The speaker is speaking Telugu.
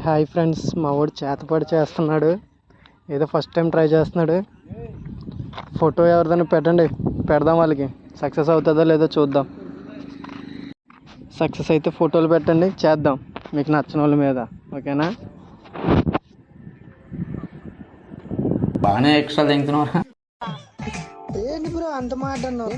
హాయ్ ఫ్రెండ్స్, మా వాడు చేతపడి చేస్తున్నాడు. ఏదో ఫస్ట్ టైం ట్రై చేస్తున్నాడు. ఫోటో ఎవరిదైనా పెట్టండి, పెడదాం. వాళ్ళకి సక్సెస్ అవుతుందో లేదో చూద్దాం. సక్సెస్ అయితే ఫోటోలు పెట్టండి, చేద్దాం మీకు నచ్చిన వాళ్ళ మీద. ఓకేనా? బాగానే ఎక్స్ట్రా తింటున్నారా? ఏంటి బ్రో అంత మాట అన్నావు?